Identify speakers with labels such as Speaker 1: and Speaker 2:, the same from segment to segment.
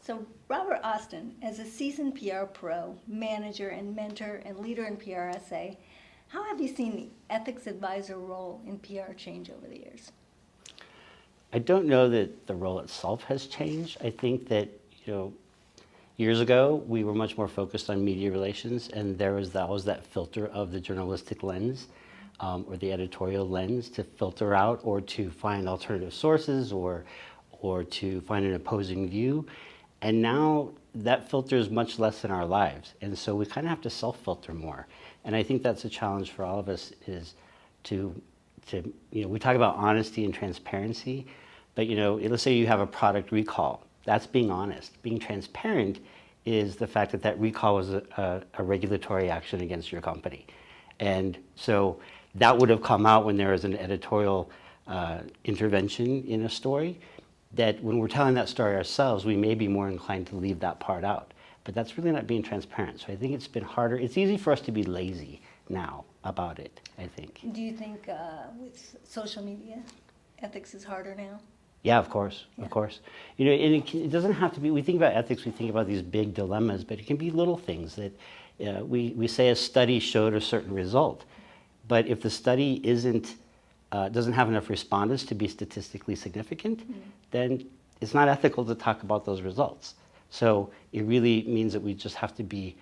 Speaker 1: So Robert Austin, as a seasoned PR pro, manager and mentor and leader in PRSA, how have you seen the ethics advisor role in PR change over the years?
Speaker 2: I don't know that the role itself has changed. I think that, years ago, we were much more focused on media relations, and there was that filter of the journalistic lens or the editorial lens to filter out or to find alternative sources or to find an opposing view. And now that filter is much less in our lives. And so we kind of have to self-filter more. And I think that's a challenge for all of us is to we talk about honesty and transparency, but let's say you have a product recall. That's being honest. Being transparent is the fact that that recall was a regulatory action against your company. And so that would have come out when there was an editorial intervention in a story, that when we're telling that story ourselves, we may be more inclined to leave that part out. But that's really not being transparent. So I think it's been harder. It's easy for us to be lazy now about it, I think.
Speaker 1: Do you think with social media, ethics is harder now?
Speaker 2: Yeah, of course, of course. And it doesn't have to be, we think about ethics, we think about these big dilemmas, but it can be little things that we say a study showed a certain result. But if the study doesn't have enough respondents to be statistically significant, then it's not ethical to talk about those results. So it really means that we just have to be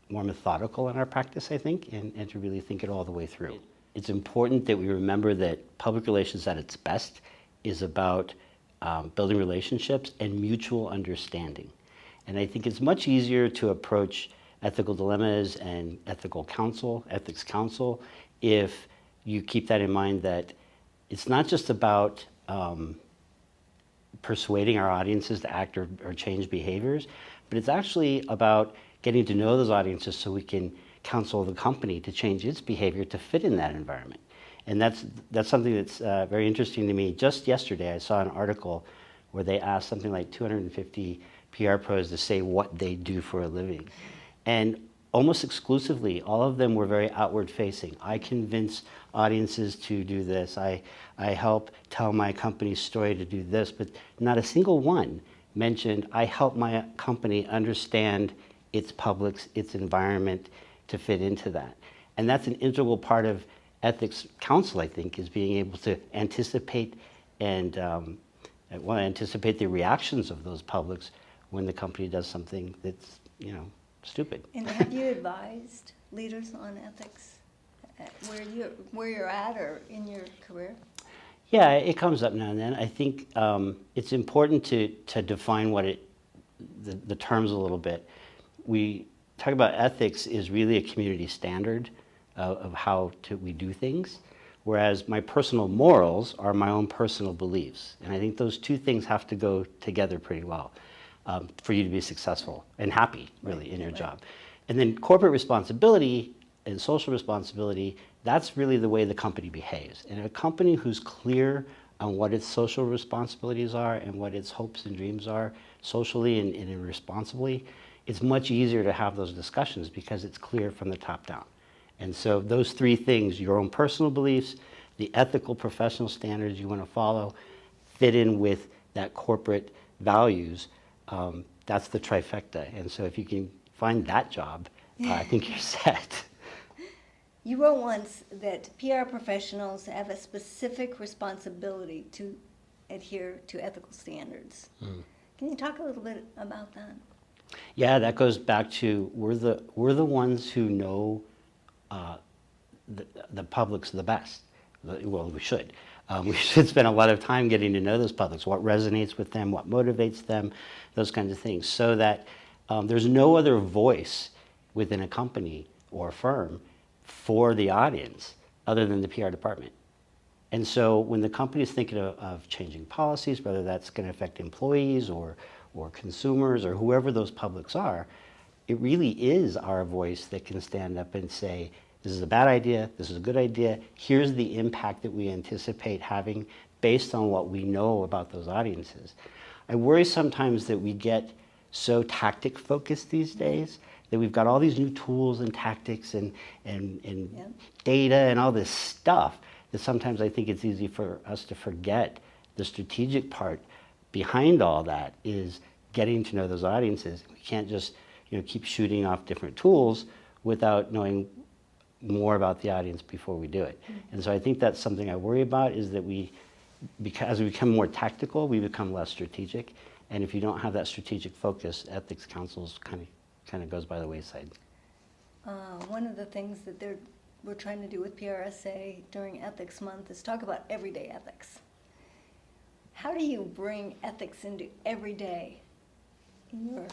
Speaker 2: more methodical in our practice, I think, and to really think it all the way through. It's important that we remember that public relations at its best is about building relationships and mutual understanding. And I think it's much easier to approach ethical dilemmas and ethics counsel, if you keep that in mind, that it's not just about persuading our audiences to act or change behaviors, but it's actually about getting to know those audiences so we can counsel the company to change its behavior to fit in that environment. And that's something that's very interesting to me. Just yesterday, I saw an article where they asked something like 250 PR pros to say what they do for a living. And almost exclusively, all of them were very outward facing. I convince audiences to do this. I help tell my company's story to do this, but not a single one mentioned, I help my company understand its publics, its environment to fit into that. And that's an integral part of ethics counsel, I think, is being able to anticipate and anticipate the reactions of those publics when the company does something that's, stupid.
Speaker 1: And have you advised leaders on ethics where you're at or in your career?
Speaker 2: Yeah, it comes up now and then. I think it's important to define the terms a little bit. We talk about ethics is really a community standard of how we do things, whereas my personal morals are my own personal beliefs. And I think those two things have to go together pretty well for you to be successful and happy, really, in your job. And then corporate responsibility and social responsibility, that's really the way the company behaves. And a company who's clear on what its social responsibilities are and what its hopes and dreams are socially and responsibly, it's much easier to have those discussions because it's clear from the top down. And so those three things, your own personal beliefs, the ethical professional standards you want to follow, fit in with that corporate values, that's the trifecta. And so if you can find that job, I think you're set.
Speaker 1: You wrote once that PR professionals have a specific responsibility to adhere to ethical standards. Can you talk a little bit about that?
Speaker 2: Yeah, that goes back to we're the ones who know the publics the best. Well, we should. We should spend a lot of time getting to know those publics, what resonates with them, what motivates them, those kinds of things, so that there's no other voice within a company or a firm for the audience other than the PR department. And so when the company is thinking of changing policies, whether that's going to affect employees or consumers or whoever those publics are, it really is our voice that can stand up and say, this is a bad idea, this is a good idea, here's the impact that we anticipate having based on what we know about those audiences. I worry sometimes that we get so tactic focused these days that we've got all these new tools and tactics and data and all this stuff that sometimes I think it's easy for us to forget the strategic part behind all that is getting to know those audiences. We can't just keep shooting off different tools without knowing more about the audience before we do it. And so I think that's something I worry about, is that as we become more tactical, we become less strategic. And if you don't have that strategic focus, ethics counsels kind of goes by the wayside.
Speaker 1: One of the things that we're trying to do with PRSA during Ethics Month is talk about everyday ethics. How do you bring ethics into everyday, in your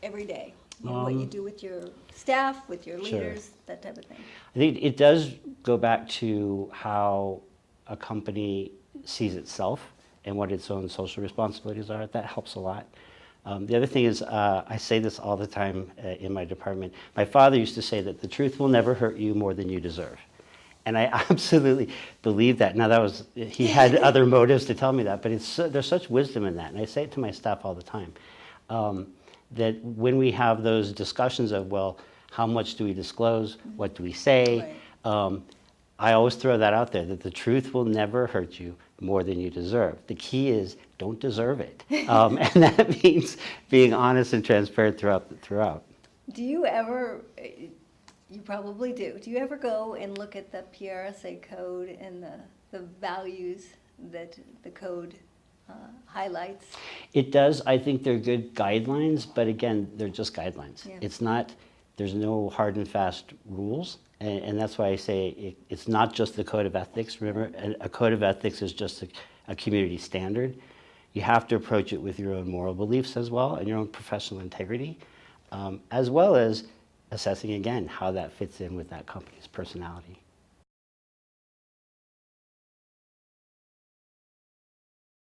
Speaker 1: everyday? What you do with your staff, with your leaders, that type of thing.
Speaker 2: I think it does go back to how a company sees itself and what its own social responsibilities are. That helps a lot. The other thing is, I say this all the time in my department. My father used to say that the truth will never hurt you more than you deserve. And I absolutely believe that. Now, he had other motives to tell me that, but there's such wisdom in that. And I say it to my staff all the time. That when we have those discussions of, well, how much do we disclose? What do we say?
Speaker 1: Right.
Speaker 2: I always throw that out there, that the truth will never hurt you more than you deserve. The key is, don't deserve it. And that means being honest and transparent throughout.
Speaker 1: Do you ever, you probably do you ever go and look at the PRSA code and the values that the code highlights?
Speaker 2: It does. I think they're good guidelines, but again, they're just guidelines.
Speaker 1: Yeah.
Speaker 2: There's no hard and fast rules. And that's why I say it's not just the code of ethics. Remember, a code of ethics is just a community standard. You have to approach it with your own moral beliefs as well, and your own professional integrity, as well as assessing, again, how that fits in with that company's personality.